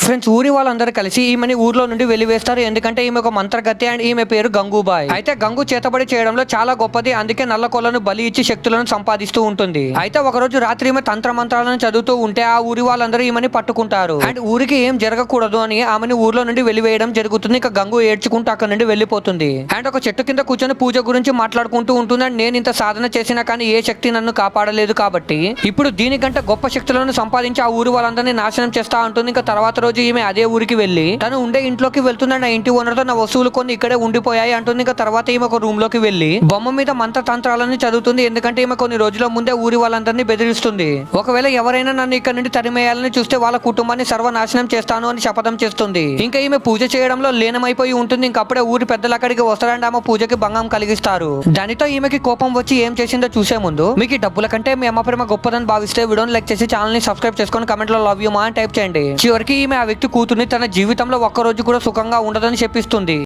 Friends, ఊరి వాళ్ళందరూ కలిసి ఈమెని ఊర్లో నుండి వెలివేస్తారు. ఎందుకంటే ఈమె ఒక మంత్రగతి అండ్ ఈమె పేరు గంగూబాయ్. అయితే గంగు చేతబడి చేయడంలో చాలా గొప్పది. అందుకే నల్ల కోళ్లను బలి ఇచ్చి శక్తులను సంపాదిస్తూ ఉంటుంది. అయితే ఒక రోజు రాత్రి ఈమె తంత్ర మంత్రాలను చదువుతూ ఉంటే ఆ ఊరి వాళ్ళందరూ ఈమెని పట్టుకుంటారు. అండ్ ఊరికి ఏం జరగకూడదు అని ఆమెను ఊర్లో నుండి వెలివేయడం జరుగుతుంది. ఇక గంగు ఏడ్చుకుంటూ అక్కడ నుండి వెళ్లిపోతుంది. అండ్ ఒక చెట్టు కింద కూర్చొని పూజ గురించి మాట్లాడుకుంటూ ఉంటుంది. అండ్ నేను ఇంత సాధన చేసినా కానీ ఏ శక్తి నన్ను కాపాడలేదు కాబట్టి ఇప్పుడు దీనికంటే గొప్ప శక్తులను సంపాదించి ఆ ఊరి వాళ్ళందరినీ నాశనం చేస్తా ఉంటుంది. ఇంకా తర్వాత రోజు ఈమె అదే ఊరికి వెళ్లి తను ఉండే ఇంట్లోకి వెళ్తుందండి. ఆ ఇంటి ఓనర్ తో నా వస్తువులు కొన్ని ఇక్కడే ఉండిపోయాయి అంటుంది. ఇంకా తర్వాత ఈమె ఒక రూమ్ లోకి వెళ్లి బొమ్మ మీద మంత్రతంత్రాలను చదువుతుంది. ఎందుకంటే ఈమె కొన్ని రోజుల ముందే ఊరి వాళ్ళందరినీ బెదిరిస్తుంది. ఒకవేళ ఎవరైనా నన్ను ఇక్కడ నుండి తరిమేయాలని చూస్తే వాళ్ళ కుటుంబాన్ని సర్వనాశనం చేస్తాను అని శపథం చేస్తుంది. ఇంకా ఈమె పూజ చేయడంలో లీనమైపోయి ఉంటుంది. ఇంకప్పుడే ఊరి పెద్దలు అక్కడికి వస్తారంటే ఆమె పూజకి భంగం కలిగిస్తారు. దానితో ఈమెకి కోపం వచ్చి ఏం చేసిందో చూసే ముందు మీకు ఈ డబ్బుల కంటే మీ అమ్మ ప్రేమ గొప్పదని భావిస్తే వీడియోని లైక్ చేసి ఛానల్ ని సబ్స్క్రైబ్ చేసుకొని కమెంట్ లో లవ్ యూ మా అని టైప్ చేయండి. చివరికి ఈమె ఆ వ్యక్తి కూతుర్ని తన జీవితంలో ఒక్క రోజు కూడా సుఖంగా ఉండదని చెప్పిస్తుంది.